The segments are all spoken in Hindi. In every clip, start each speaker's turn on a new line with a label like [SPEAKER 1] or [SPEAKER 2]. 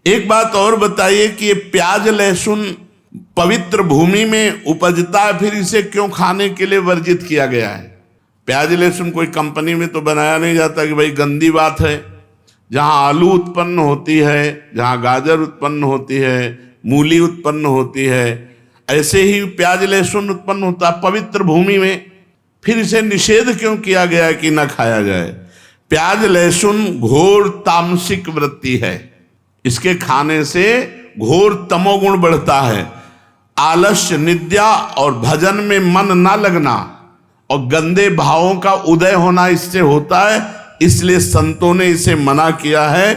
[SPEAKER 1] एक बात और बताइए कि ये प्याज लहसुन पवित्र भूमि में उपजता है, फिर इसे क्यों खाने के लिए वर्जित किया गया है? प्याज लहसुन कोई कंपनी में तो बनाया नहीं जाता कि भाई गंदी बात है। जहां आलू उत्पन्न होती है, जहां गाजर उत्पन्न होती है, मूली उत्पन्न होती है, ऐसे ही प्याज लहसुन उत्पन्न होता है पवित्र भूमि में, फिर इसे निषेध क्यों किया गया है कि न खाया जाए? प्याज लहसुन घोर तामसिक वृत्ति है, इसके खाने से घोर तमोगुण बढ़ता है। आलस्य, निद्रा और भजन में मन ना लगना और गंदे भावों का उदय होना इससे होता है। इसलिए संतों ने इसे मना किया है,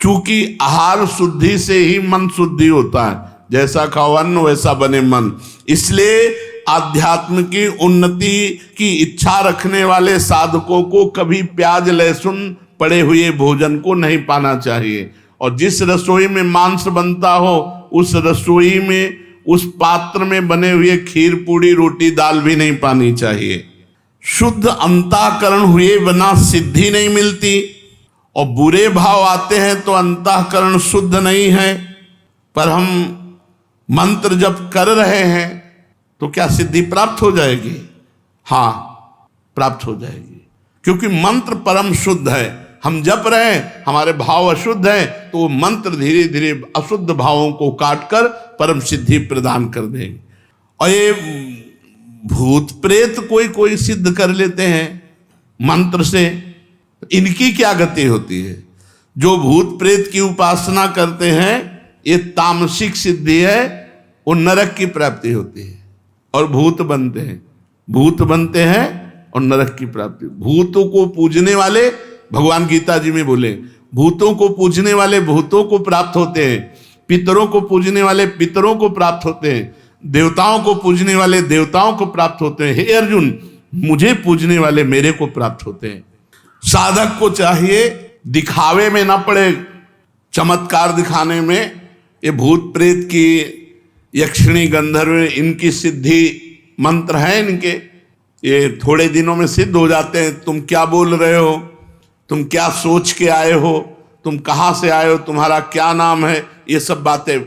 [SPEAKER 1] क्योंकि आहार शुद्धि से ही मन शुद्धि होता है। जैसा खाओ अन्न वैसा बने मन। इसलिए आध्यात्म की उन्नति की इच्छा रखने वाले साधकों को कभी प्याज लहसुन पड़े हुए भोजन को नहीं पाना चाहिए। और जिस रसोई में मांस बनता हो उस रसोई में, उस पात्र में बने हुए खीर पूड़ी रोटी दाल भी नहीं पानी चाहिए। शुद्ध अंतःकरण हुए बिना सिद्धि नहीं मिलती, और बुरे भाव आते हैं तो अंतःकरण शुद्ध नहीं है। पर हम मंत्र जप कर रहे हैं तो क्या सिद्धि प्राप्त हो जाएगी? हाँ, प्राप्त हो जाएगी, क्योंकि मंत्र परम शुद्ध है। हम जप रहे हैं, हमारे भाव अशुद्ध हैं, तो वो मंत्र धीरे धीरे अशुद्ध भावों को काटकर परम सिद्धि प्रदान कर देंगे। और ये भूत प्रेत कोई कोई सिद्ध कर लेते हैं मंत्र से, इनकी क्या गति होती है? जो भूत प्रेत की उपासना करते हैं ये तामसिक सिद्धि है, वो नरक की प्राप्ति होती है और भूत बनते हैं, भूत बनते हैं और नरक की प्राप्ति। भूतों को पूजने वाले, भगवान गीता जी में बोले, भूतों को पूजने वाले भूतों को प्राप्त होते हैं, पितरों को पूजने वाले पितरों को प्राप्त होते हैं, देवताओं को पूजने वाले देवताओं को प्राप्त होते हैं। हे अर्जुन, मुझे पूजने वाले मेरे को प्राप्त होते हैं। साधक को चाहिए दिखावे में ना पड़े, चमत्कार दिखाने में। ये भूत प्रेत की, यक्षिणी गंधर्व, इनकी सिद्धि मंत्र है इनके, ये थोड़े दिनों में सिद्ध हो जाते हैं। तुम क्या बोल रहे हो, तुम क्या सोच के आए हो, तुम कहाँ से आए हो, तुम्हारा क्या नाम है, ये सब बातें।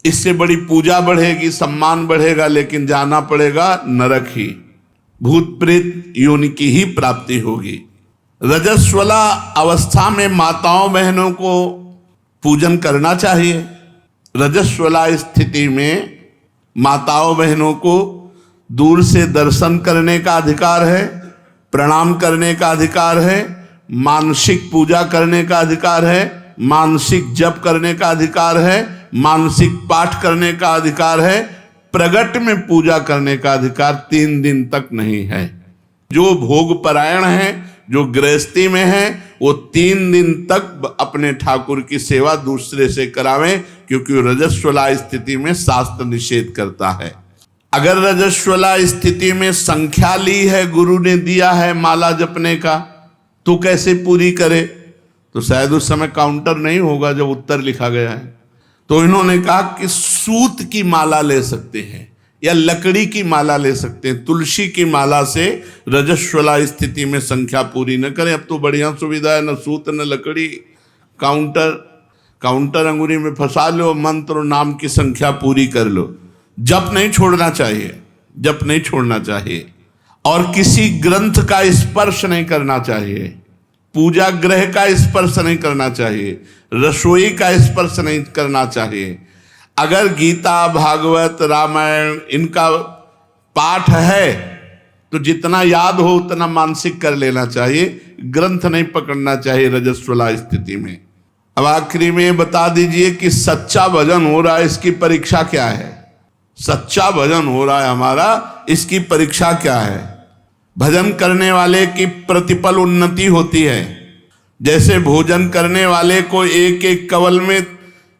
[SPEAKER 1] इससे बड़ी पूजा बढ़ेगी, सम्मान बढ़ेगा, लेकिन जाना पड़ेगा नरक ही। भूत प्रेत योनि की ही प्राप्ति होगी। रजस्वला अवस्था में माताओं बहनों को पूजन करना चाहिए। रजस्वला स्थिति में माताओं बहनों को दूर से दर्शन करने का अधिकार है, प्रणाम करने का अधिकार है, मानसिक पूजा करने का अधिकार है, मानसिक जप करने का अधिकार है, मानसिक पाठ करने का अधिकार है, प्रगट में पूजा करने का अधिकार 3 दिन तक नहीं है। जो भोग परायण है, जो गृहस्थी में है, वो 3 दिन तक अपने ठाकुर की सेवा दूसरे से करावें, क्योंकि रजस्वला स्थिति में शास्त्र निषेध करता है। अगर रजस्वला स्थिति में संख्या ली है, गुरु ने दिया है माला जपने का, तो कैसे पूरी करे? तो शायद उस समय काउंटर नहीं होगा जब उत्तर लिखा गया है। तो इन्होंने कहा कि सूत की माला ले सकते हैं या लकड़ी की माला ले सकते हैं। तुलसी की माला से रजस्वला स्थिति में संख्या पूरी न करें। अब तो बढ़िया सुविधा है, न सूत न लकड़ी, काउंटर अंगुरी में फंसा लो, मंत्र और नाम की संख्या पूरी कर लो। जप नहीं छोड़ना चाहिए, जप नहीं छोड़ना चाहिए। और किसी ग्रंथ का स्पर्श नहीं करना चाहिए, पूजा ग्रह का स्पर्श नहीं करना चाहिए, रसोई का स्पर्श नहीं करना चाहिए। अगर गीता, भागवत, रामायण इनका पाठ है तो जितना याद हो उतना मानसिक कर लेना चाहिए, ग्रंथ नहीं पकड़ना चाहिए रजस्वला स्थिति में। अब आखिरी में बता दीजिए कि सच्चा भजन हो रहा है, इसकी परीक्षा क्या है? सच्चा भजन हो रहा है हमारा, इसकी परीक्षा क्या है? भजन करने वाले की प्रतिपल उन्नति होती है। जैसे भोजन करने वाले को एक एक कवल में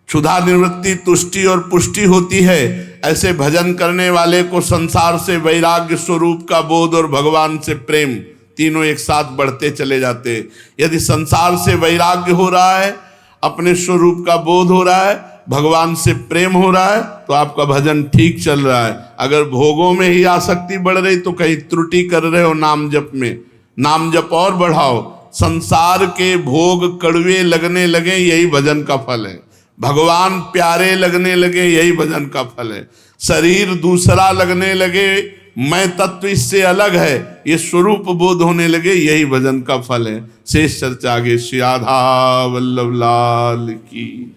[SPEAKER 1] क्षुधा निवृत्ति, तुष्टि और पुष्टि होती है, ऐसे भजन करने वाले को संसार से वैराग्य स्वरूप का बोध और भगवान से प्रेम तीनों एक साथ बढ़ते चले जाते। यदि संसार से वैराग्य हो रहा है, अपने स्वरूप का बोध हो रहा है, भगवान से प्रेम हो रहा है, तो आपका भजन ठीक चल रहा है। अगर भोगों में ही आसक्ति बढ़ रही तो कहीं त्रुटि कर रहे हो नाम जप में। नाम जप और बढ़ाओ। संसार के भोग कड़वे लगने लगे, यही भजन का फल है। भगवान प्यारे लगने लगे, यही भजन का फल है। शरीर दूसरा लगने लगे, मैं तत्व इससे अलग है, ये स्वरूप बोध होने लगे, यही भजन का फल है। शेष चर्चा आगे। श्री राधा वल्लभ लाल की।